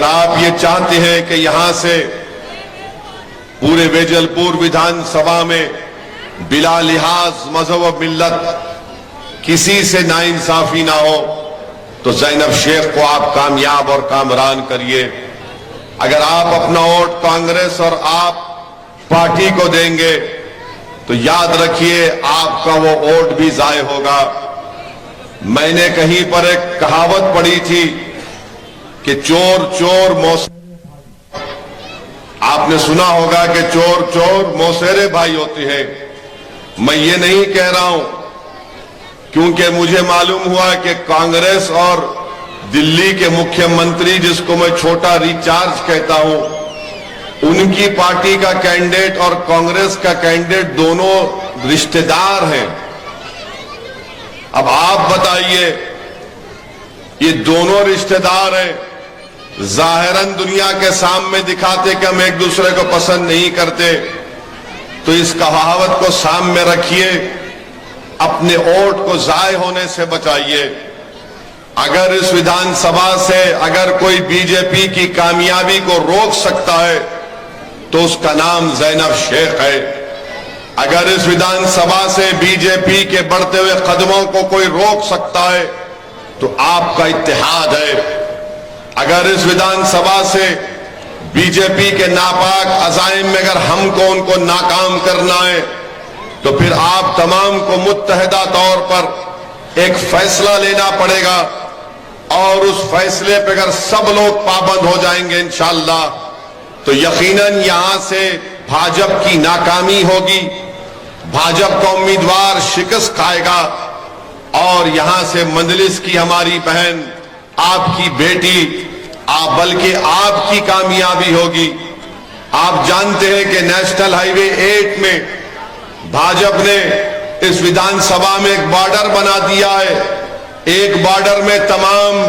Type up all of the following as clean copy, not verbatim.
اگر آپ یہ چاہتے ہیں کہ یہاں سے پورے ویجل پور ویدھان سبھا میں بلا لحاظ مذہب و ملت کسی سے ناانصافی نہ ہو تو زینب شیخ کو آپ کامیاب اور کامران کریے. اگر آپ اپنا ووٹ کانگریس اور آپ پارٹی کو دیں گے تو یاد رکھیے آپ کا وہ ووٹ بھی ضائع ہوگا. میں نے کہیں پر ایک کہاوت پڑھی تھی کہ چور چور آپ نے سنا ہوگا کہ چور چور موسیرے بھائی ہوتے ہیں. میں یہ نہیں کہہ رہا ہوں کیونکہ مجھے معلوم ہوا کہ کانگریس اور دلی کے مکھیہ منتری جس کو میں چھوٹا ریچارج کہتا ہوں ان کی پارٹی کا کینڈیڈیٹ اور کانگریس کا کینڈیڈیٹ دونوں رشتہ دار ہیں. اب آپ بتائیے یہ دونوں رشتہ دار ہیں, ظاہراً دنیا کے سامنے دکھاتے کہ ہم ایک دوسرے کو پسند نہیں کرتے, تو اس کہاوت کو سامنے رکھیے, اپنے ووٹ کو ضائع ہونے سے بچائیے. اگر اس ویدھان سبھا سے اگر کوئی بی جے پی کی کامیابی کو روک سکتا ہے تو اس کا نام زینب شیخ ہے. اگر اس ویدھان سبھا سے بی جے پی کے بڑھتے ہوئے قدموں کو کوئی روک سکتا ہے تو آپ کا اتحاد ہے. اگر اس ویدھان سبھا سے بی جے پی کے ناپاک عزائم میں اگر ہم کو ان کو ناکام کرنا ہے تو پھر آپ تمام کو متحدہ طور پر ایک فیصلہ لینا پڑے گا, اور اس فیصلے پہ اگر سب لوگ پابند ہو جائیں گے انشاءاللہ تو یقیناً یہاں سے بھاجپ کی ناکامی ہوگی, بھاجپ کا امیدوار شکست کھائے گا, اور یہاں سے مجلس کی ہماری بہن آپ کی بیٹی بلکہ آپ کی کامیابی ہوگی. آپ جانتے ہیں کہ نیشنل ہائی وے 8 میں بھاجپ نے اس ویدھان سبھا میں ایک بارڈر بنا دیا ہے. ایک بارڈر میں تمام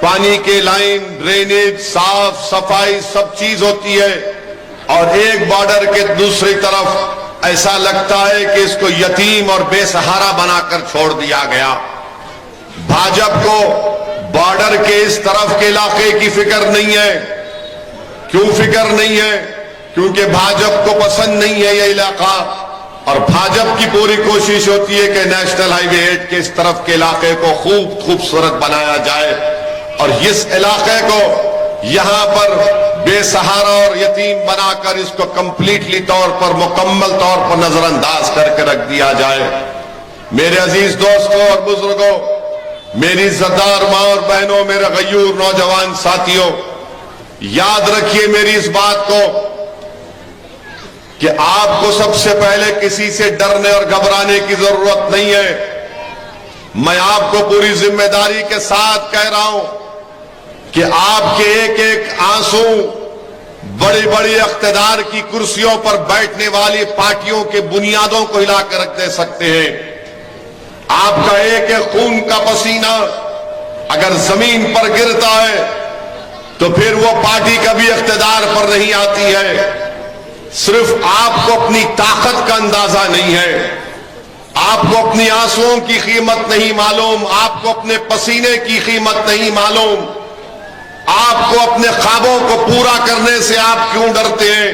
پانی کے لائن, ڈرینیج, صاف صفائی سب چیز ہوتی ہے, اور ایک بارڈر کے دوسری طرف ایسا لگتا ہے کہ اس کو یتیم اور بے سہارا بنا کر چھوڑ دیا گیا. بھاجپ کو بارڈر کے اس طرف کے علاقے کی فکر نہیں ہے. کیوں فکر نہیں ہے؟ کیونکہ بھاجپ کو پسند نہیں ہے یہ علاقہ, اور بھاجپ کی پوری کوشش ہوتی ہے کہ نیشنل ہائی وے 8 کے اس طرف کے علاقے کو خوبصورت بنایا جائے, اور اس علاقے کو یہاں پر بے سہارا اور یتیم بنا کر اس کو کمپلیٹلی طور پر مکمل طور پر نظر انداز کر کے رکھ دیا جائے. میرے عزیز دوستوں اور بزرگوں, میری عزتدار ماں اور بہنوں, میرے غیور نوجوان ساتھیوں, یاد رکھیے میری اس بات کو کہ آپ کو سب سے پہلے کسی سے ڈرنے اور گھبرانے کی ضرورت نہیں ہے. میں آپ کو پوری ذمہ داری کے ساتھ کہہ رہا ہوں کہ آپ کے ایک ایک آنسو بڑی بڑی اقتدار کی کرسیوں پر بیٹھنے والی پارٹیوں کے بنیادوں کو ہلا کر رکھ دے سکتے ہیں. آپ کا ایک ایک خون کا پسینہ اگر زمین پر گرتا ہے تو پھر وہ پارٹی کبھی اقتدار پر نہیں آتی ہے. صرف آپ کو اپنی طاقت کا اندازہ نہیں ہے, آپ کو اپنی آنسوؤں کی قیمت نہیں معلوم, آپ کو اپنے پسینے کی قیمت نہیں معلوم, آپ کو اپنے خوابوں کو پورا کرنے سے آپ کیوں ڈرتے ہیں.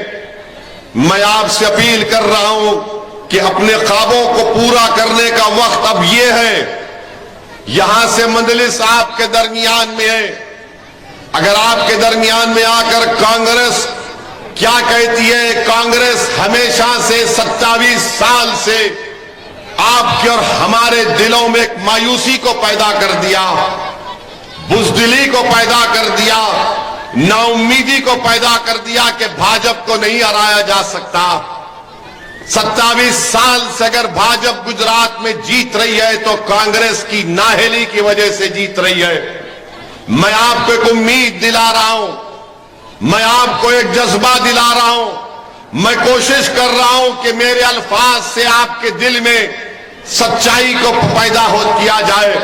میں آپ سے اپیل کر رہا ہوں کہ اپنے خوابوں کو پورا کرنے کا وقت اب یہ ہے. یہاں سے مجلس آپ کے درمیان میں ہے. اگر آپ کے درمیان میں آ کر کانگریس کیا کہتی ہے, کانگریس ہمیشہ سے 27 سال سے آپ کے اور ہمارے دلوں میں ایک مایوسی کو پیدا کر دیا, بزدلی کو پیدا کر دیا, نا امیدی کو پیدا کر دیا کہ بھاجپ کو نہیں ہرایا جا سکتا. 27 سال سے اگر بھاجپ گجرات میں جیت رہی ہے تو کانگریس کی نااہلی کی وجہ سے جیت رہی ہے. میں آپ کو ایک امید دلا رہا ہوں, میں آپ کو ایک جذبہ دلا رہا ہوں, میں کوشش کر رہا ہوں کہ میرے الفاظ سے آپ کے دل میں سچائی کو پیدا کیا جائے.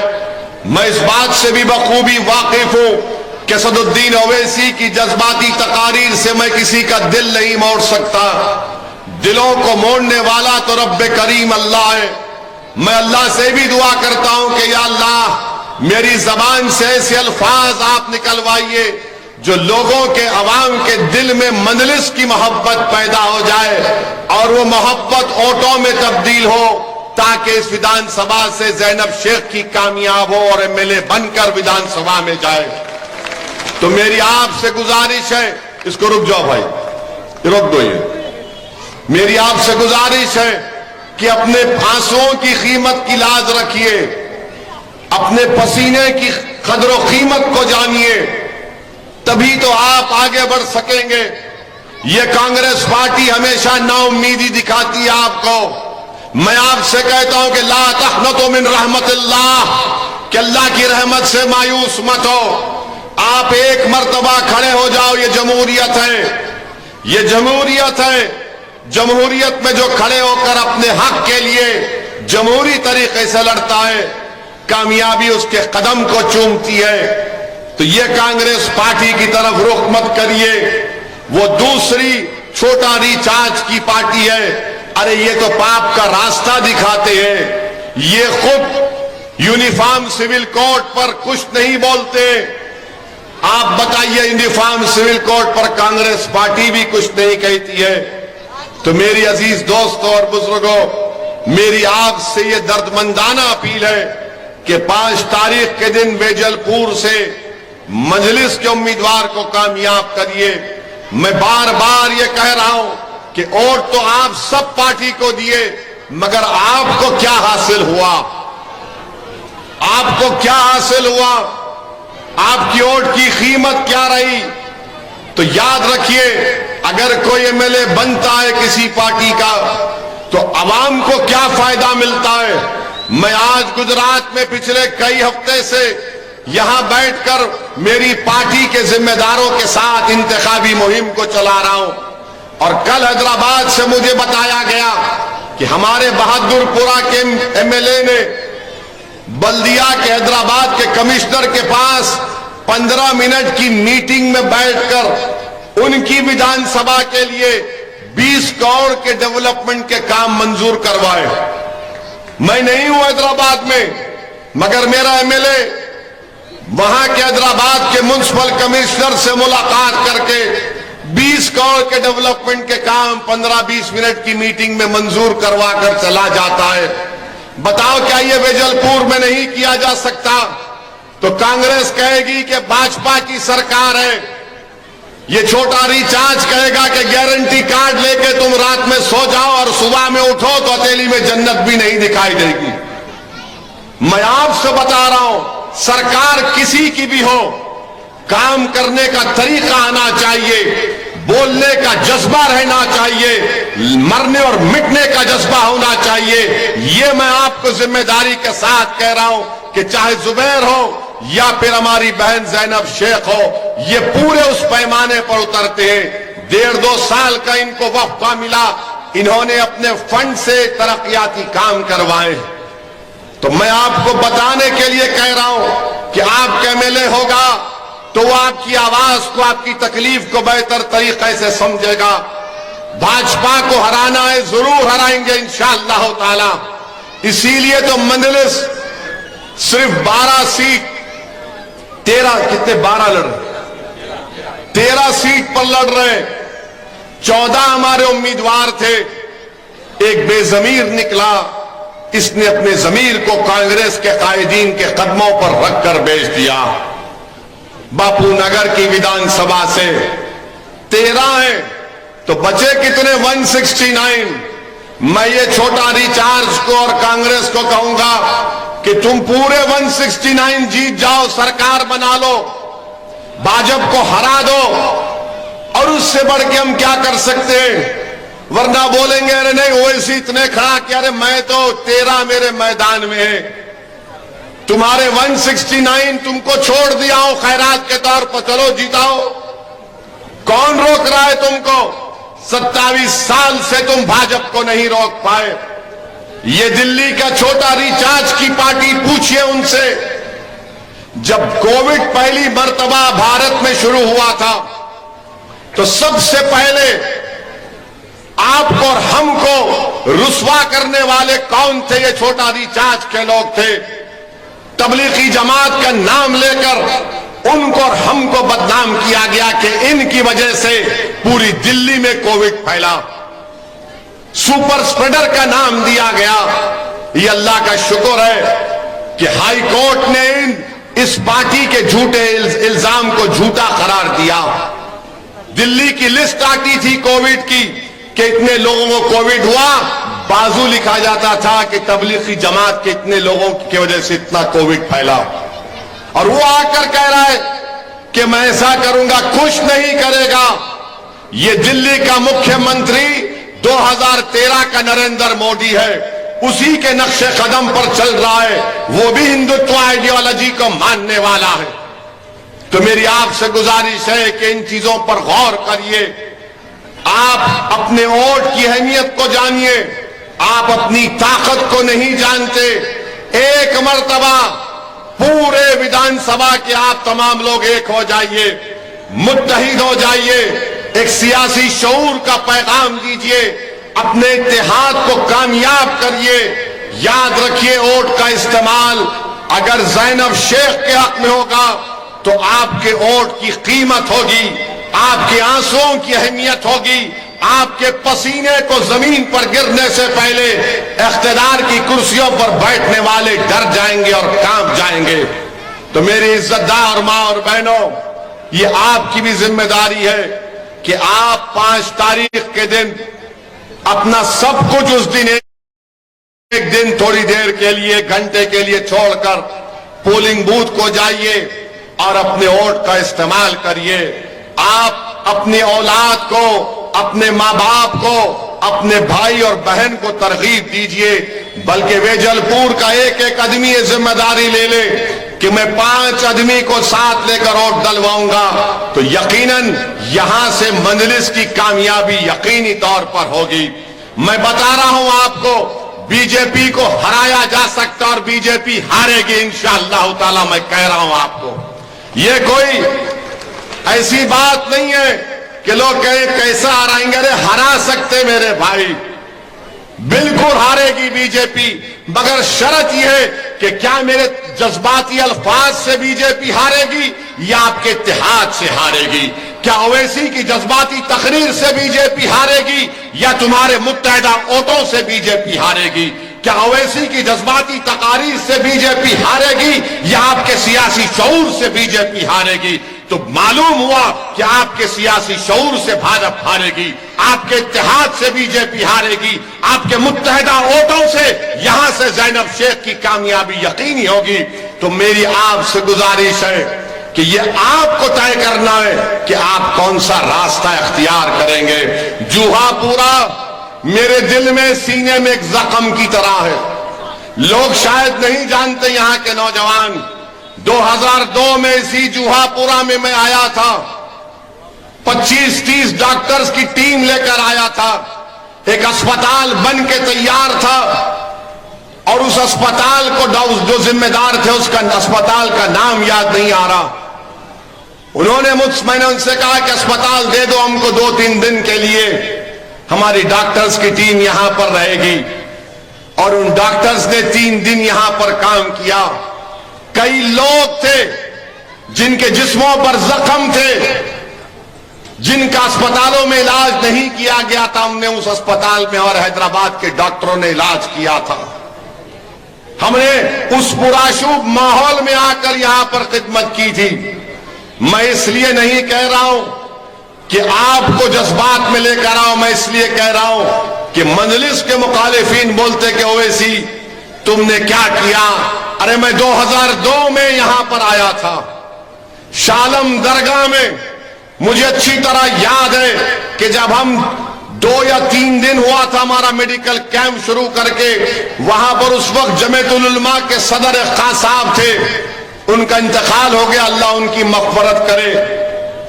میں اس بات سے بھی بخوبی واقف ہوں کہ اسد الدین اویسی کی جذباتی تقاریر سے میں کسی کا دل نہیں موڑ سکتا. دلوں کو موڑنے والا تو رب کریم اللہ ہے. میں اللہ سے بھی دعا کرتا ہوں کہ یا اللہ میری زبان سے ایسے الفاظ آپ نکلوائیے جو لوگوں کے عوام کے دل میں مجلس کی محبت پیدا ہو جائے اور وہ محبت ووٹوں میں تبدیل ہو تاکہ اس ودھان سبھا سے زینب شیخ کی کامیاب ہو اور ایم ایل اے بن کر ودھان سبھا میں جائے۔ تو میری آپ سے گزارش ہے، اس کو رک جاؤ بھائی، رک دو، یہ میری آپ سے گزارش ہے کہ اپنے آنسوؤں کی قیمت کی لاز رکھیے، اپنے پسینے کی قدر و قیمت کو جانیے، تبھی تو آپ آگے بڑھ سکیں گے۔ یہ کانگریس پارٹی ہمیشہ نا امیدی دکھاتی ہے آپ کو۔ میں آپ سے کہتا ہوں کہ لا تقنطوا من رحمت اللہ، کہ اللہ کی رحمت سے مایوس مت ہو۔ آپ ایک مرتبہ کھڑے ہو جاؤ، یہ جمہوریت ہے، یہ جمہوریت ہے۔ جمہوریت میں جو کھڑے ہو کر اپنے حق کے لیے جمہوری طریقے سے لڑتا ہے، کامیابی اس کے قدم کو چومتی ہے۔ تو یہ کانگریس پارٹی کی طرف رخ مت کریے، وہ دوسری چھوٹا ریچارج کی پارٹی ہے۔ ارے یہ تو پاپ کا راستہ دکھاتے ہیں، یہ خود یونیفارم سول کوڈ پر کچھ نہیں بولتے۔ آپ بتائیے یونیفارم سول کوڈ پر کانگریس پارٹی بھی کچھ نہیں کہتی ہے۔ تو میری عزیز دوستوں اور بزرگوں، میری آپ سے یہ دردمندانہ اپیل ہے کہ 5 تاریخ کے دن بیجل پور سے مجلس کے امیدوار کو کامیاب کریے۔ میں بار بار یہ کہہ رہا ہوں کہ ووٹ تو آپ سب پارٹی کو دیے، مگر آپ کو کیا حاصل ہوا؟ آپ کو کیا حاصل ہوا؟ آپ کی ووٹ کی قیمت کیا رہی؟ تو یاد رکھیے، اگر کوئی ایم ایل اے بنتا ہے کسی پارٹی کا تو عوام کو کیا فائدہ ملتا ہے؟ میں آج گجرات میں پچھلے کئی ہفتے سے یہاں بیٹھ کر میری پارٹی کے ذمہ داروں کے ساتھ انتخابی مہم کو چلا رہا ہوں، اور کل حیدرآباد سے مجھے بتایا گیا کہ ہمارے بہادر پورہ کے ایم ایل اے نے بلدیہ کے حیدرآباد کے کمشنر کے پاس 15 منٹ کی میٹنگ میں بیٹھ کر ان کی ودھان سبھا کے لیے 20 کروڑ کے ڈیولپمنٹ کے کام منظور کروائے۔ میں نہیں ہوں حیدرآباد میں، مگر میرا ایم ایل اے وہاں کے حیدرآباد کے میونسپل کمشنر سے ملاقات کر کے 20 کروڑ کے ڈیولپمنٹ کے کام 15-20 منٹ کی میٹنگ میں منظور کروا کر چلا جاتا ہے۔ بتاؤ کیا یہ بیجل پور میں نہیں کیا جا سکتا؟ تو کانگریس کہے گی کہ بھاجپا کی سرکار ہے، یہ چھوٹا ریچارج کہے گا کہ گارنٹی کارڈ لے کے تم رات میں سو جاؤ اور صبح میں اٹھو تو ہتھیلی میں جنت بھی نہیں دکھائی دے گی۔ میں آپ سے بتا رہا ہوں، سرکار کسی کی بھی ہو، کام کرنے کا طریقہ آنا چاہیے، بولنے کا جذبہ رہنا چاہیے، مرنے اور مٹنے کا جذبہ ہونا چاہیے۔ یہ میں آپ کو ذمہ داری کے ساتھ کہہ رہا ہوں کہ چاہے زبیر ہو یا پھر ہماری بہن زینب شیخ ہو، یہ پورے اس پیمانے پر اترتے ہیں۔ 1.5-2 سال کا ان کو وقفہ ملا، انہوں نے اپنے فنڈ سے ترقیاتی کام کروائے۔ تو میں آپ کو بتانے کے لیے کہہ رہا ہوں کہ آپ کا ایم ایل اے ہوگا تو وہ آپ کی آواز کو، آپ کی تکلیف کو بہتر طریقے سے سمجھے گا۔ بھاجپا کو ہرانا ہے، ضرور ہرائیں گے انشاءاللہ تعالی۔ اسی لیے تو مجلس صرف 12 سیٹ 12 لڑ رہے، 13 سیٹ پر لڑ رہے۔ 14 ہمارے امیدوار تھے، ایک بے ضمیر نکلا، اس نے اپنے ضمیر کو کانگریس کے قائدین کے قدموں پر رکھ کر بیچ دیا۔ باپو نگر کی ودھان سبھا سے 13 ہیں تو بچے کتنے؟ 169۔ میں یہ چھوٹا ریچارج کو اور کانگریس کو کہوں گا کہ تم پورے 169 جیت جاؤ، سرکار بنا لو، بھاجپ کو ہرا دو، اور اس سے بڑھ کے ہم کیا کر سکتے ہیں؟ ورنہ بولیں گے ارے نہیں وہ اسی اتنے کھڑا کہ ارے میں تو 13 میرے میدان میں ہے، تمہارے 169 تم کو چھوڑ دیا ہوں خیرات کے طور پر، چلو جیتاؤ۔ کون روک رہا ہے تم کو؟ 27 سال سے تم بھاجپ کو نہیں روک پائے۔ یہ دلی کا چھوٹا ریچارج کی پارٹی، پوچھئے ان سے، جب کووڈ پہلی مرتبہ بھارت میں شروع ہوا تھا تو سب سے پہلے آپ کو اور ہم کو رسوا کرنے والے کون تھے؟ یہ چھوٹا ریچارج کے لوگ تھے۔ تبلیغی جماعت کا نام لے کر ان کو اور ہم کو بدنام کیا گیا کہ ان کی وجہ سے پوری دلی میں کووڈ پھیلا، سپر اسپریڈر کا نام دیا گیا۔ یہ اللہ کا شکر ہے کہ ہائی کورٹ نے اس پارٹی کے جھوٹے الزام کو جھوٹا قرار دیا۔ دلی کی لسٹ آتی تھی کووڈ کی کہ اتنے لوگوں کو کووڈ ہوا، بازو لکھا جاتا تھا کہ تبلیغی جماعت کے اتنے لوگوں کی وجہ سے اتنا کووڈ پھیلا، اور وہ آ کر کہہ رہا ہے کہ میں ایسا کروں گا، کچھ نہیں کرے گا۔ یہ دلی کا مکھیہ منتری 2013 کا نریندر مودی ہے، اسی کے نقش قدم پر چل رہا ہے، وہ بھی ہندوتو آئیڈیالوجی کو ماننے والا ہے۔ تو میری آپ سے گزارش ہے کہ ان چیزوں پر غور کریے، آپ اپنے ووٹ کی اہمیت کو جانیے، آپ اپنی طاقت کو نہیں جانتے۔ ایک مرتبہ پورے ویدھان سبھا کے آپ تمام لوگ ایک ہو جائیے، متحد ہو جائیے، ایک سیاسی شعور کا پیغام دیجیے، اپنے اتحاد کو کامیاب کریے۔ یاد رکھیے ووٹ کا استعمال اگر زینب شیخ کے حق میں ہوگا تو آپ کے ووٹ کی قیمت ہوگی، آپ کے آنسوؤں کی اہمیت ہوگی، آپ کے پسینے کو زمین پر گرنے سے پہلے اقتدار کی کرسیوں پر بیٹھنے والے ڈر جائیں گے اور کانپ جائیں گے۔ تو میری عزت دار ماں اور بہنوں، یہ آپ کی بھی ذمہ داری ہے کہ آپ 5 تاریخ کے دن اپنا سب کچھ اس دن ایک دن تھوڑی دیر کے لیے، ایک گھنٹے کے لیے چھوڑ کر پولنگ بوتھ کو جائیے اور اپنے ووٹ کا استعمال کریے۔ آپ اپنی اولاد کو، اپنے ماں باپ کو، اپنے بھائی اور بہن کو ترغیب دیجئے، بلکہ ویجل پور کا ایک ایک آدمی یہ ذمہ داری لے لے کہ میں 5 آدمی کو ساتھ لے کر ووٹ ڈلواؤں گا، تو یقیناً یہاں سے مجلس کی کامیابی یقینی طور پر ہوگی۔ میں بتا رہا ہوں آپ کو، بی جے پی کو ہرایا جا سکتا اور بی جے پی ہارے گی انشاءاللہ تعالی۔ میں کہہ رہا ہوں آپ کو، یہ کوئی ایسی بات نہیں ہے کہ لوگ کہیں کیسا ہرائیں گے۔ ارے ہرا سکتے میرے بھائی، بالکل ہارے گی بی جے پی، مگر شرط یہ ہے کہ کیا میرے جذباتی الفاظ سے بی جے پی ہارے گی یا آپ کے اتحاد سے ہارے گی؟ کیا اویسی کی جذباتی تقریر سے بی جے پی ہارے گی یا تمہارے متحدہ ووٹوں سے بی جے پی ہارے گی؟ کیا اویسی کی جذباتی تقاریر سے بی جے پی ہارے گی یا آپ کے سیاسی شعور سے بی جے پی ہارے گی؟ تو معلوم ہوا کہ آپ کے سیاسی شعور سے بھاجپا ہارے گی، آپ کے اتحاد سے بی جے پی ہارے گی، آپ کے متحدہ ووٹوں سے یہاں سے زینب شیخ کی کامیابی یقینی ہوگی۔ تو میری آپ سے گزارش ہے کہ یہ آپ کو طے کرنا ہے کہ آپ کون سا راستہ اختیار کریں گے۔ جوہا پورا میرے دل میں، سینے میں ایک زخم کی طرح ہے۔ لوگ شاید نہیں جانتے، یہاں کے نوجوان، 2002 میں اسی جوہا پورا میں آیا تھا، 25-30 ڈاکٹرز کی ٹیم لے کر آیا تھا، ایک اسپتال بن کے تیار تھا، اور اس اسپتال کو جو ذمہ دار تھے اس کا اسپتال کا نام یاد نہیں آ رہا۔ میں نے ان سے کہا کہ اسپتال دے دو ہم کو 2-3 دن کے لیے، ہماری ڈاکٹرز کی ٹیم یہاں پر رہے گی۔ اور ان ڈاکٹرز نے 3 دن یہاں پر کام کیا۔ کئی لوگ تھے جن کے جسموں پر زخم تھے، جن کا اسپتالوں میں علاج نہیں کیا گیا تھا، ہم نے اس اسپتال میں اور حیدرآباد کے ڈاکٹروں نے علاج کیا تھا۔ ہم نے اس پرآشوب ماحول میں آ کر یہاں پر خدمت کی تھی۔ میں اس لیے نہیں کہہ رہا ہوں کہ آپ کو جذبات میں لے کر آؤں، میں اس لیے کہہ رہا ہوں کہ مجلس کے مخالفین بولتے کہ اویسی تم نے کیا کیا؟ ارے میں 2002 میں یہاں پر آیا تھا، شالم درگاہ میں، مجھے اچھی طرح یاد ہے کہ جب ہم 2 یا 3 دن ہوا تھا ہمارا میڈیکل کیمپ شروع کر کے، وہاں پر اس وقت جمعیت العلماء کے صدر خان صاحب تھے، ان کا انتقال ہو گیا، اللہ ان کی مغفرت کرے،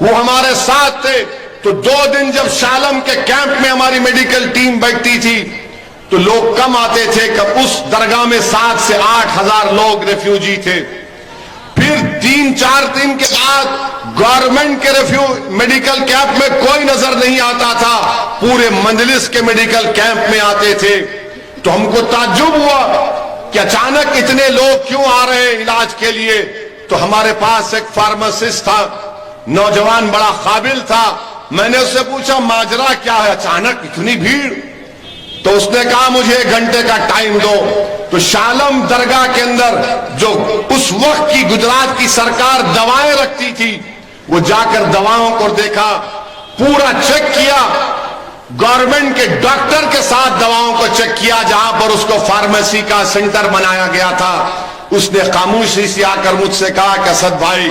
وہ ہمارے ساتھ تھے۔ تو 2 دن جب شالم کے کیمپ میں ہماری میڈیکل ٹیم بیٹھتی تھی تو لوگ کم آتے تھے، کہ اس درگاہ میں 7 سے 8 ہزار لوگ ریفیوجی تھے۔ پھر 3-4 دن کے بعد گورنمنٹ کے میڈیکل کیمپ میں کوئی نظر نہیں آتا تھا، پورے مجلس کے میڈیکل کیمپ میں آتے تھے۔ تو ہم کو تعجب ہوا کہ اچانک اتنے لوگ کیوں آ رہے ہیں علاج کے لیے؟ تو تو ہمارے پاس ایک فارماسسٹ تھا، نوجوان بڑا قابل تھا. میں نے اس سے پوچھا ماجرا کیا ہے، اچانک اتنی بھیڑ؟ تو اس نے کہا مجھے 1 گھنٹے کا ٹائم دو. تو شالم درگاہ کے اندر جو اس وقت کی گجرات کی سرکار دوائیں رکھتی تھی، وہ جا کر دواؤں کو دیکھا، پورا چیک کیا، گورنمنٹ کے ڈاکٹر کے ساتھ دواؤں کو چیک کیا جہاں پر اس کو فارمیسی کا سینٹر بنایا گیا تھا. اس نے خاموشی سے آ کر مجھ سے کہا کہ اسد بھائی،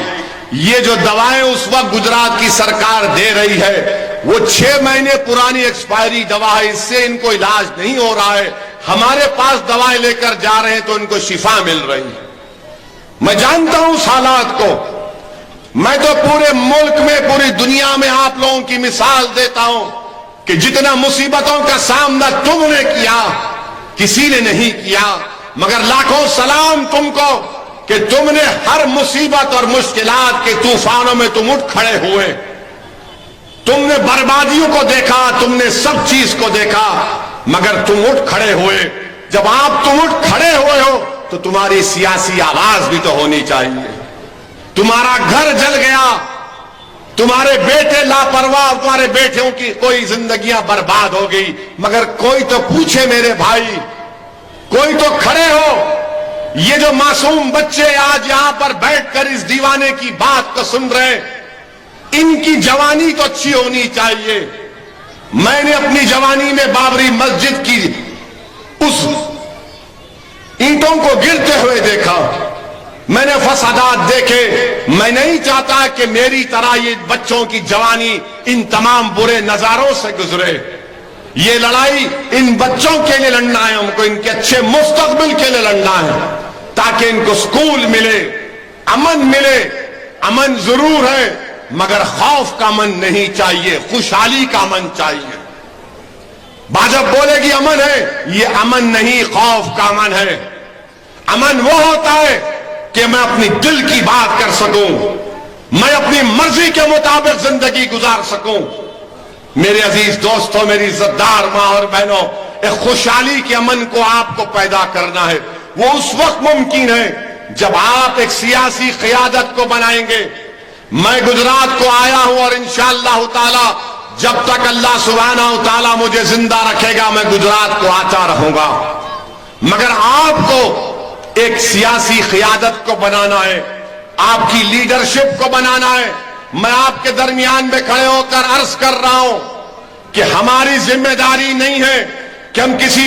یہ جو دوائیں اس وقت گجرات کی سرکار دے رہی ہے وہ 6 مہینے پرانی ایکسپائری دوا ہے، اس سے ان کو علاج نہیں ہو رہا ہے. ہمارے پاس دوائیں لے کر جا رہے ہیں تو ان کو شفا مل رہی ہے. میں جانتا ہوں اس حالات کو. میں تو پورے ملک میں، پوری دنیا میں آپ لوگوں کی مثال دیتا ہوں کہ جتنا مصیبتوں کا سامنا تم نے کیا کسی نے نہیں کیا، مگر لاکھوں سلام تم کو کہ تم نے ہر مصیبت اور مشکلات کے طوفانوں میں تم اٹھ کھڑے ہوئے. تم نے بربادیوں کو دیکھا، تم نے سب چیز کو دیکھا، مگر تم اٹھ کھڑے ہوئے. جب آپ تم اٹھ کھڑے ہوئے ہو تو تمہاری سیاسی آواز بھی تو ہونی چاہیے. تمہارا گھر جل گیا، تمہارے بیٹے لاپرواہ، تمہارے بیٹوں کی کوئی زندگیاں برباد ہو گئی، مگر کوئی تو پوچھے میرے بھائی، کوئی تو کھڑے ہو. یہ جو معصوم بچے آج یہاں پر بیٹھ کر اس دیوانے کی بات کو سن رہے ہیں، ان کی جوانی تو اچھی ہونی چاہیے. میں نے اپنی جوانی میں بابری مسجد کی اس اینٹوں کو گرتے ہوئے دیکھا، میں نے فسادات دیکھے. میں نہیں چاہتا کہ میری طرح یہ بچوں کی جوانی ان تمام برے نظاروں سے گزرے. یہ لڑائی ان بچوں کے لیے لڑنا ہے، ہم کو ان کے اچھے مستقبل کے لیے لڑنا ہے، تاکہ ان کو سکول ملے، امن ملے. امن ضرور ہے مگر خوف کا امن نہیں چاہیے، خوشحالی کا امن چاہیے. بھاجپ بولے گی امن ہے، یہ امن نہیں، خوف کا امن ہے. امن وہ ہوتا ہے کہ میں اپنی دل کی بات کر سکوں، میں اپنی مرضی کے مطابق زندگی گزار سکوں. میرے عزیز دوستوں، میری عزتدار ماں اور بہنوں، ایک خوشحالی کے امن کو آپ کو پیدا کرنا ہے. وہ اس وقت ممکن ہے جب آپ ایک سیاسی قیادت کو بنائیں گے. میں گجرات کو آیا ہوں اور انشاءاللہ تعالی جب تک اللہ سبحانہ و تعالی مجھے زندہ رکھے گا میں گجرات کو آتا رہوں گا. مگر آپ کو ایک سیاسی قیادت کو بنانا ہے، آپ کی لیڈرشپ کو بنانا ہے. میں آپ کے درمیان میں کھڑے ہو کر عرض کر رہا ہوں کہ ہماری ذمہ داری نہیں ہے کہ ہم کسی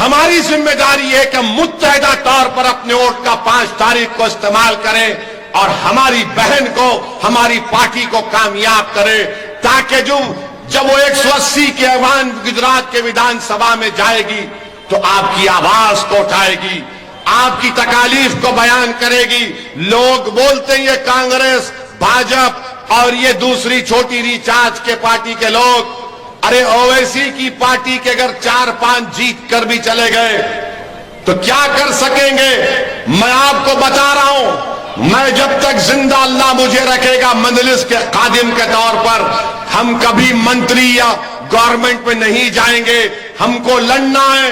ہماری ذمہ داری ہے کہ ہم متحدہ طور پر اپنے ووٹ کا 5 تاریخ کو استعمال کریں اور ہماری بہن کو، ہماری پارٹی کو کامیاب کریں، تاکہ جب وہ 180 کے ایوان گجرات کے ویدھان سبھا میں جائے گی تو آپ کی آواز کو اٹھائے گی، آپ کی تکالیف کو بیان کرے گی. لوگ بولتے ہیں یہ کانگریس، بھاجپ اور یہ دوسری چھوٹی ریچارج کے پارٹی کے لوگ، ارے اویسی کی پارٹی کے اگر 4-5 جیت کر بھی چلے گئے تو کیا کر سکیں گے؟ میں آپ کو بتا رہا ہوں، میں جب تک زندہ اللہ مجھے رکھے گا مجلس کے خادم کے طور پر، ہم کبھی منتری یا گورنمنٹ میں نہیں جائیں گے. ہم کو لڑنا ہے،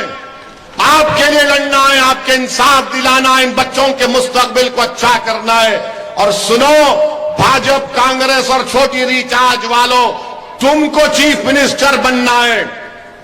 آپ کے لیے لڑنا ہے، آپ کے انصاف دلانا ہے، ان بچوں کے مستقبل کو اچھا کرنا ہے. اور سنو بھاجپ، کانگریس اور چھوٹی ریچارج والوں، تم کو چیف منسٹر بننا ہے،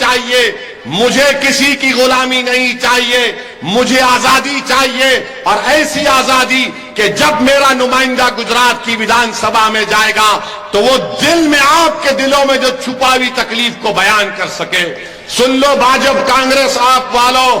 چاہیے، مجھے کسی کی غلامی نہیں چاہیے. مجھے آزادی چاہیے، اور ایسی آزادی کہ جب میرا نمائندہ گجرات کی ویدھان سبھا میں جائے گا تو وہ دل میں، آپ کے دلوں میں جو چھپا ہوئی تکلیف کو بیان کر سکے. سن لو بھاجپ، کانگریس آپ والوں،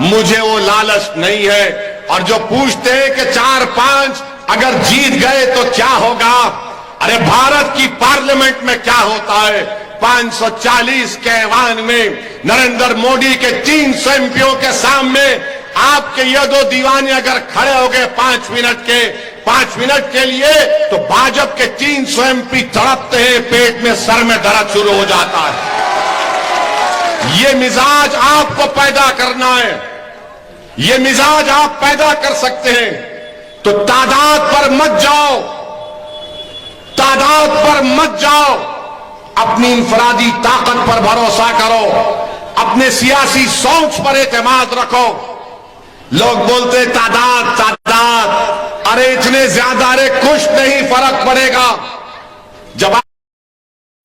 مجھے وہ لالچ نہیں ہے. اور جو پوچھتے ہیں کہ 4-5 اگر جیت گئے تو کیا ہوگا، ارے بھارت کی پارلیمنٹ میں کیا ہوتا ہے؟ 540 کے ایوان میں نریندر مودی کے 300 ایم پیوں کے سامنے آپ کے یہ 2 دیوانے اگر کھڑے ہو گئے 5 منٹ کے لیے تو بھاجپ کے 300 ایم پی تڑپتے ہیں، پیٹ میں، سر میں درد شروع ہو جاتا ہے. یہ مزاج آپ کو پیدا کرنا ہے، یہ مزاج آپ پیدا کر سکتے ہیں. تو تعداد پر مت جاؤ، تعداد پر مت جاؤ. اپنی انفرادی طاقت پر بھروسہ کرو، اپنے سیاسی سوچ پر اعتماد رکھو۔ لوگ بولتے تعداد تعداد، ارے اتنے زیادہ، ارے کچھ نہیں فرق پڑے گا۔ جب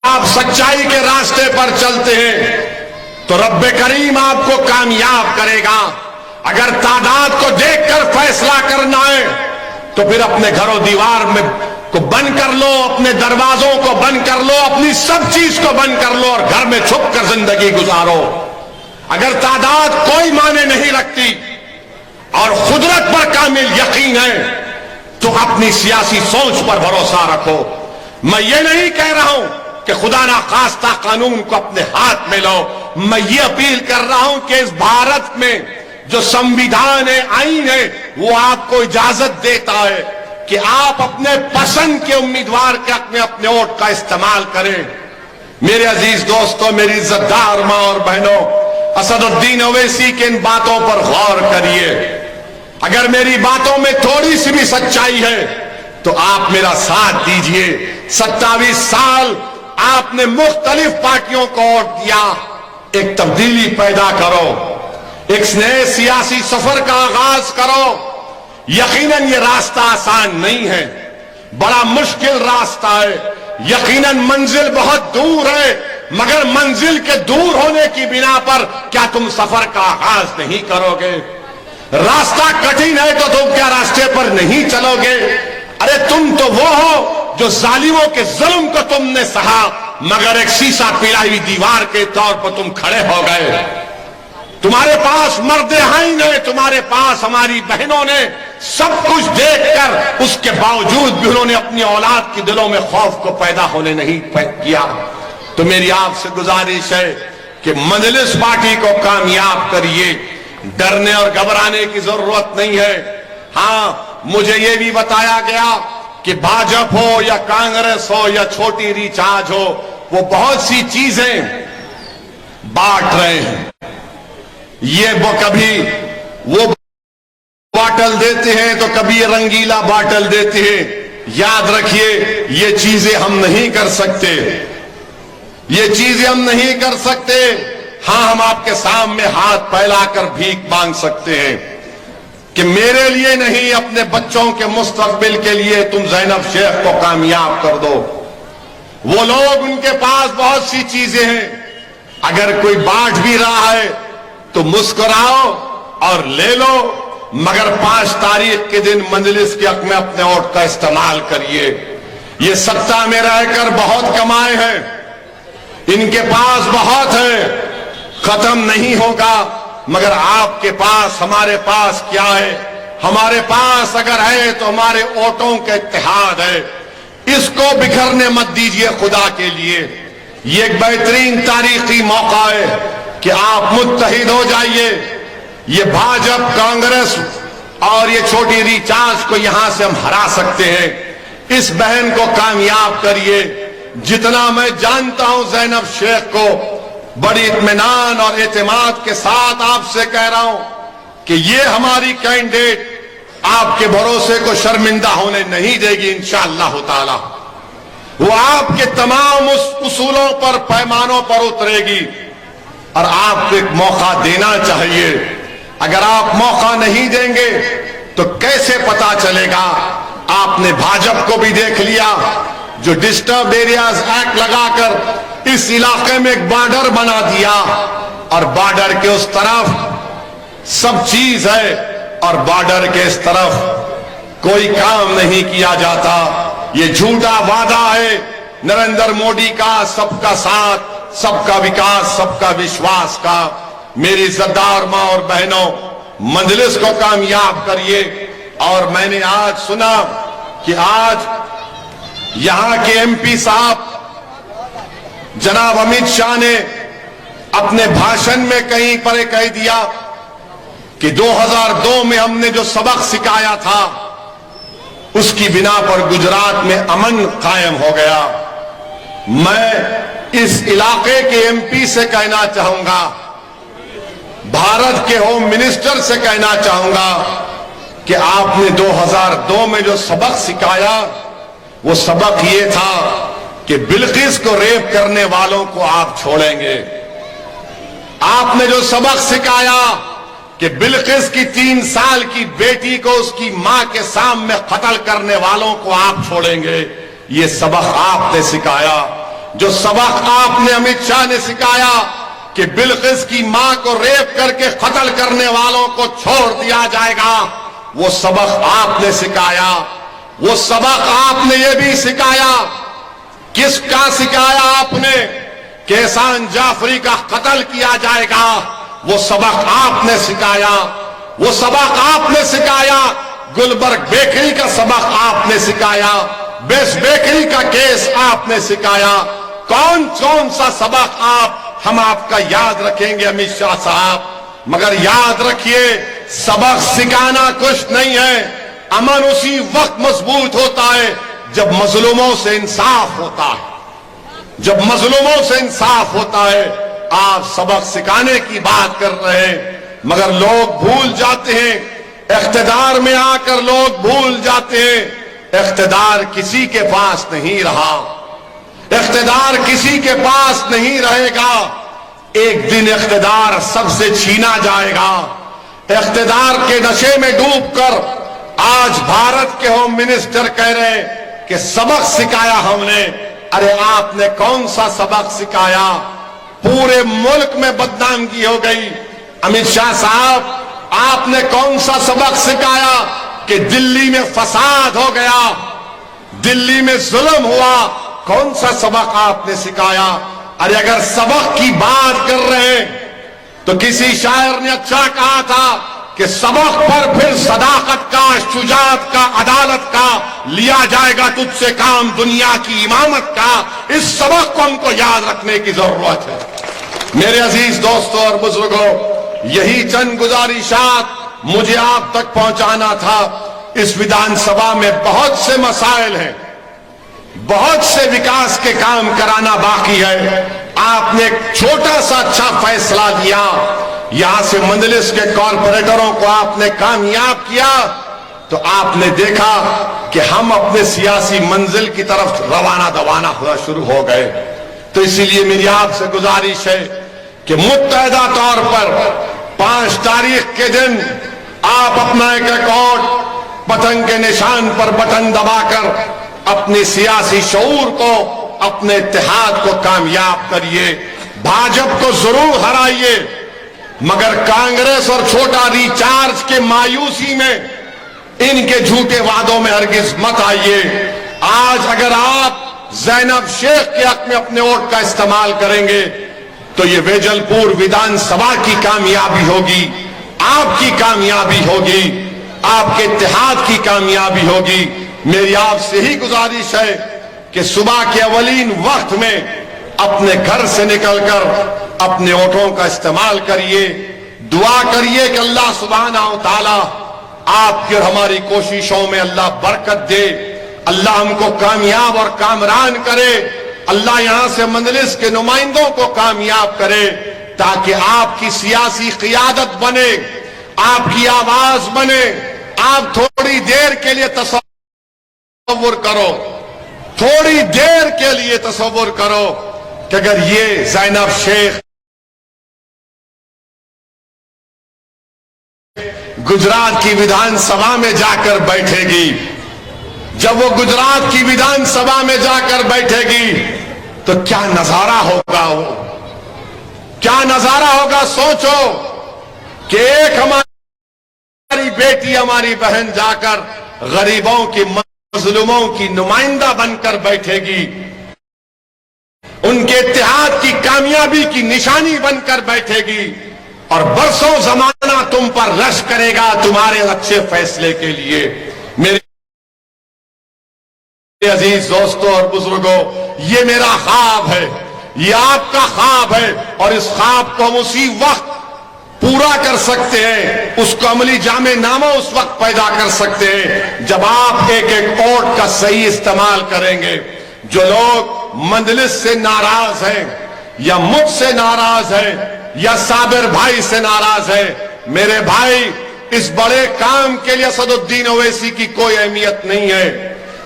آپ سچائی کے راستے پر چلتے ہیں تو رب کریم آپ کو کامیاب کرے گا۔ اگر تعداد کو دیکھ کر فیصلہ کرنا ہے تو پھر اپنے گھر و دیوار میں کو بند کر لو، اپنے دروازوں کو بند کر لو، اپنی سب چیز کو بند کر لو اور گھر میں چھپ کر زندگی گزارو۔ اگر تعداد کوئی معنی نہیں رکھتی اور قدرت پر کامل یقین ہے تو اپنی سیاسی سوچ پر بھروسہ رکھو۔ میں یہ نہیں کہہ رہا ہوں کہ خدا نخواستہ قانون کو اپنے ہاتھ میں لو، میں یہ اپیل کر رہا ہوں کہ اس بھارت میں جو سمویدھان ہے، آئین ہے، وہ آپ کو اجازت دیتا ہے کہ آپ اپنے پسند کے امیدوار کے حق میں اپنے ووٹ کا استعمال کریں۔ میرے عزیز دوستوں، میری عزت دار ماں اور بہنوں، اسد الدین اویسی کے ان باتوں پر غور کریے۔ اگر میری باتوں میں تھوڑی سی بھی سچائی ہے تو آپ میرا ساتھ دیجئے۔ 27 سال آپ نے مختلف پارٹیوں کو ووٹ دیا، ایک تبدیلی پیدا کرو، ایک نئے سیاسی سفر کا آغاز کرو۔ یقیناً یہ راستہ آسان نہیں ہے، بڑا مشکل راستہ ہے، یقیناً منزل بہت دور ہے، مگر منزل کے دور ہونے کی بنا پر کیا تم سفر کا آغاز نہیں کرو گے؟ راستہ کٹھن ہے تو تم کیا راستے پر نہیں چلو گے؟ ارے تم تو وہ ہو جو ظالموں کے ظلم کو تم نے سہا، مگر ایک شیشہ پلائی ہوئی دیوار کے طور پر تم کھڑے ہو گئے۔ تمہارے پاس مرد عین ہے، تمہارے پاس ہماری بہنوں نے سب کچھ دیکھ کر اس کے باوجود بھی انہوں نے اپنی اولاد کے دلوں میں خوف کو پیدا ہونے نہیں کیا۔ تو میری آپ سے گزارش ہے کہ مجلس پارٹی کو کامیاب کریے، ڈرنے اور گھبرانے کی ضرورت نہیں ہے۔ ہاں، مجھے یہ بھی بتایا گیا کہ بھاجپ ہو یا کانگریس ہو یا چھوٹی ریچارج ہو، وہ بہت سی چیزیں بانٹ رہے ہیں۔ یہ کبھی وہ باٹل دیتے ہیں تو کبھی یہ رنگیلا باٹل دیتے ہیں۔ یاد رکھیے، یہ چیزیں ہم نہیں کر سکتے، یہ چیزیں ہم نہیں کر سکتے۔ ہاں، ہم آپ کے سامنے ہاتھ پھیلا کر بھیک مانگ سکتے ہیں کہ میرے لیے نہیں، اپنے بچوں کے مستقبل کے لیے تم زینب شیخ کو کامیاب کر دو۔ وہ لوگ، ان کے پاس بہت سی چیزیں ہیں، اگر کوئی بانٹ بھی رہا ہے تو مسکراؤ اور لے لو، مگر 5 تاریخ کے دن مجلس کے حق میں اپنے ووٹ کا استعمال کریے۔ یہ سطح میں رہ کر بہت کمائے ہیں، ان کے پاس بہت ہے، ختم نہیں ہوگا، مگر آپ کے پاس، ہمارے پاس کیا ہے؟ ہمارے پاس اگر ہے تو ہمارے ووٹوں کا اتحاد ہے۔ اس کو بکھرنے مت دیجئے خدا کے لیے۔ یہ ایک بہترین تاریخی موقع ہے کہ آپ متحد ہو جائیے۔ یہ بھاجپ، کانگریس اور یہ چھوٹی ریچارج کو یہاں سے ہم ہرا سکتے ہیں۔ اس بہن کو کامیاب کریے۔ جتنا میں جانتا ہوں زینب شیخ کو، بڑی اطمینان اور اعتماد کے ساتھ آپ سے کہہ رہا ہوں کہ یہ ہماری کینڈیڈیٹ آپ کے بھروسے کو شرمندہ ہونے نہیں دے گی انشاءاللہ تعالی۔ وہ آپ کے تمام اس اصولوں پر، پیمانوں پر اترے گی، اور آپ کو ایک موقع دینا چاہیے۔ اگر آپ موقع نہیں دیں گے تو کیسے پتا چلے گا؟ آپ نے بھاجپ کو بھی دیکھ لیا جو ڈسٹربڈ ایریاز ایکٹ لگا کر اس علاقے میں ایک بارڈر بنا دیا، اور بارڈر کے اس طرف سب چیز ہے اور بارڈر کے اس طرف کوئی کام نہیں کیا جاتا۔ یہ جھوٹا وعدہ ہے نریندر مودی کا، سب کا ساتھ، سب کا وکاس، سب کا وشواس کا۔ میری عزتدار ماں اور بہنوں، مجلس کو کامیاب کریے۔ اور میں نے آج سنا کہ آج یہاں کے ایم پی صاحب جناب امت شاہ نے اپنے بھاشن میں کہیں پر کہہ دیا کہ 2002 میں ہم نے جو سبق سکھایا تھا اس کی بنا پر گجرات میں امن قائم ہو گیا۔ میں اس علاقے کے ایم پی سے کہنا چاہوں گا، بھارت کے ہوم منسٹر سے کہنا چاہوں گا کہ آپ نے 2002 میں جو سبق سکھایا وہ سبق یہ تھا کہ بلقیس کو ریپ کرنے والوں کو آپ چھوڑیں گے؟ آپ نے جو سبق سکھایا کہ بلقیس کی 3 سال کی بیٹی کو اس کی ماں کے سامنے قتل کرنے والوں کو آپ چھوڑیں گے؟ یہ سبق آپ نے سکھایا۔ جو سبق آپ نے امت شاہ نے سکھایا کہ بلقیس کی ماں کو ریپ کر کے قتل کرنے والوں کو چھوڑ دیا جائے گا، وہ سبق آپ نے سکھایا۔ وہ سبق آپ نے یہ بھی سکھایا، کس کا سکھایا آپ نے؟ کہ احسان جعفری کا قتل کیا جائے گا، وہ سبق آپ نے سکھایا۔ وہ سبق آپ نے سکھایا۔ گلبرگ بیکری کا سبق آپ نے سکھایا۔ بیس بیکری کا کیس آپ نے سکھایا۔ کون سا سبق ہم آپ کا یاد رکھیں گے امت شاہ صاحب؟ مگر یاد رکھیے، سبق سکھانا کچھ نہیں ہے، امن اسی وقت مضبوط ہوتا ہے جب مظلوموں سے انصاف ہوتا ہے۔ جب مظلوموں سے انصاف ہوتا ہے۔ آپ سبق سکھانے کی بات کر رہے ہیں، مگر لوگ بھول جاتے ہیں، اقتدار میں آ کر لوگ بھول جاتے ہیں، اقتدار کسی کے پاس نہیں رہا، اقتدار کسی کے پاس نہیں رہے گا، ایک دن اقتدار سب سے چھینا جائے گا۔ اقتدار کے نشے میں ڈوب کر آج بھارت کے ہوم منسٹر کہہ رہے ہیں کہ سبق سکھایا ہم نے۔ ارے آپ نے کون سا سبق سکھایا؟ پورے ملک میں بدنامگی ہو گئی۔ امت شاہ صاحب، آپ نے کون سا سبق سکھایا کہ دلی میں فساد ہو گیا، دلی میں ظلم ہوا؟ کون سا سبق آپ نے سکھایا؟ ارے اگر سبق کی بات کر رہے ہیں تو کسی شاعر نے اچھا کہا تھا کہ سبق پر پھر صداقت کا، شجاعت کا، عدالت کا لیا جائے گا تجھ سے کام، دنیا کی امامت کا۔ اس سبق کو ہم کو یاد رکھنے کی ضرورت ہے۔ میرے عزیز دوستوں اور بزرگوں، یہی چند گزارشات مجھے آپ تک پہنچانا تھا۔ اس ودھان سبھا میں بہت سے مسائل ہیں، بہت سے وکاس کے کام کرانا باقی ہے۔ آپ نے ایک چھوٹا سا اچھا فیصلہ لیا، یہاں سے مجلس کے کارپوریٹروں کو آپ نے کامیاب کیا، تو آپ نے دیکھا کہ ہم اپنے سیاسی منزل کی طرف روانہ دوانہ ہونا شروع ہو گئے۔ تو اسی لیے میری آپ سے گزارش ہے کہ متحدہ طور پر 5 تاریخ کے دن آپ اپنا ایک اکاؤنٹ پتنگ کے نشان پر بٹن دبا کر اپنی سیاسی شعور کو، اپنے اتحاد کو کامیاب کریے۔ بھاجپ کو ضرور ہرائیے، مگر کانگریس اور چھوٹا ریچارج کے مایوسی میں، ان کے جھوٹے وعدوں میں ہرگز مت آئیے۔ آج اگر آپ زینب شیخ کے حق میں اپنے ووٹ کا استعمال کریں گے تو یہ ویجل پور ودھان سبھا کی کامیابی ہوگی، آپ کی کامیابی ہوگی، آپ کے اتحاد کی کامیابی ہوگی۔ میری آپ سے ہی گزارش ہے کہ صبح کے اولین وقت میں اپنے گھر سے نکل کر اپنے ووٹوں کا استعمال کریے، دعا کریے کہ اللہ سبحانہ و تعالی آپ کی اور ہماری کوششوں میں اللہ برکت دے، اللہ ہم کو کامیاب اور کامران کرے، اللہ یہاں سے مجلس کے نمائندوں کو کامیاب کرے، تاکہ آپ کی سیاسی قیادت بنے، آپ کی آواز بنے۔ آپ تھوڑی دیر کے لیے تصور کرو، تھوڑی دیر کے لیے تصور کرو کہ اگر یہ زینب شیخ گجرات کی ودھان سبھا میں جا کر بیٹھے گی، جب وہ گجرات کی ودھان سبھا میں جا کر بیٹھے گی تو کیا نظارہ ہوگا؟ وہ کیا نظارہ ہوگا؟ سوچو کہ ایک ہماری بیٹی، ہماری بہن جا کر غریبوں کی، مظلوموں کی نمائندہ بن کر بیٹھے گی، ان کے اتحاد کی کامیابی کی نشانی بن کر بیٹھے گی، اور برسوں زمانہ تم پر رش کرے گا تمہارے اچھے فیصلے کے لیے۔ میرے عزیز دوستوں اور بزرگوں، یہ میرا خواب ہے، یہ آپ کا خواب ہے، اور اس خواب کو ہم اسی وقت پورا کر سکتے ہیں، اس کو عملی جامع نامہ اس وقت پیدا کر سکتے ہیں جب آپ ایک ایک ووٹ کا صحیح استعمال کریں گے۔ جو لوگ مجلس سے ناراض ہیں، یا مجھ سے ناراض ہیں، یا صابر بھائی سے ناراض ہیں، میرے بھائی، اس بڑے کام کے لیے اسد الدین اویسی کی کوئی اہمیت نہیں ہے۔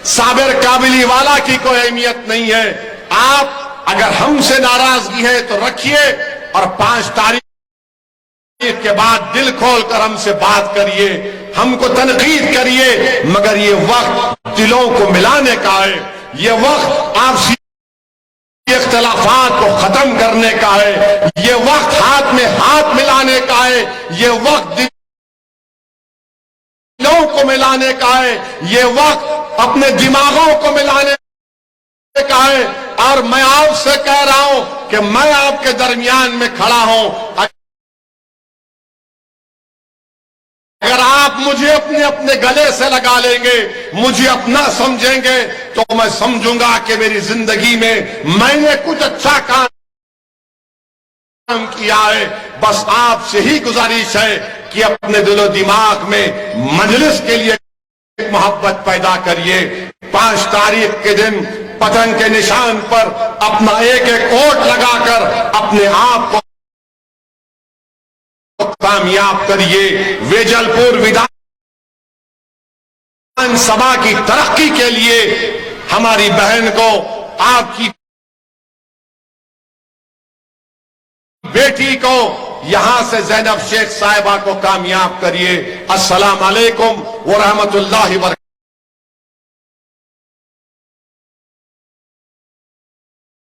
صابر کابلی والا کی کوئی اہمیت نہیں ہے. آپ اگر ہم سے ناراضگی ہے تو رکھیے اور 5 تاریخ کے بعد دل کھول کر ہم سے بات کریے, ہم کو تنقید کریے, مگر یہ وقت دلوں کو ملانے کا ہے, یہ وقت آپسی اختلافات کو ختم کرنے کا ہے, یہ وقت ہاتھ میں ہاتھ ملانے کا ہے, یہ وقت دلوں کو ملانے کا ہے, یہ وقت اپنے دماغوں کو ملانے کا ہے. اور میں آپ سے کہہ رہا ہوں کہ میں آپ کے درمیان میں کھڑا ہوں. اگر آپ مجھے اپنے گلے سے لگا لیں گے, مجھے اپنا سمجھیں گے, تو میں سمجھوں گا کہ میری زندگی میں میں نے کچھ اچھا کام کیا ہے. بس آپ سے ہی گزارش ہے کہ اپنے دل و دماغ میں مجلس کے لیے محبت پیدا کریے. 5 تاریخ کے دن پتنگ کے نشان پر اپنا ایک ووٹ لگا کر اپنے آپ کو کامیاب کریے. ویجل پور ودھان سبھا کی ترقی کے لیے ہماری بہن کو, آپ کی بیٹی کو, یہاں سے زینب شیخ صاحبہ کو کامیاب کریے. السلام علیکم ورحمۃ اللہ وبرکاتہ.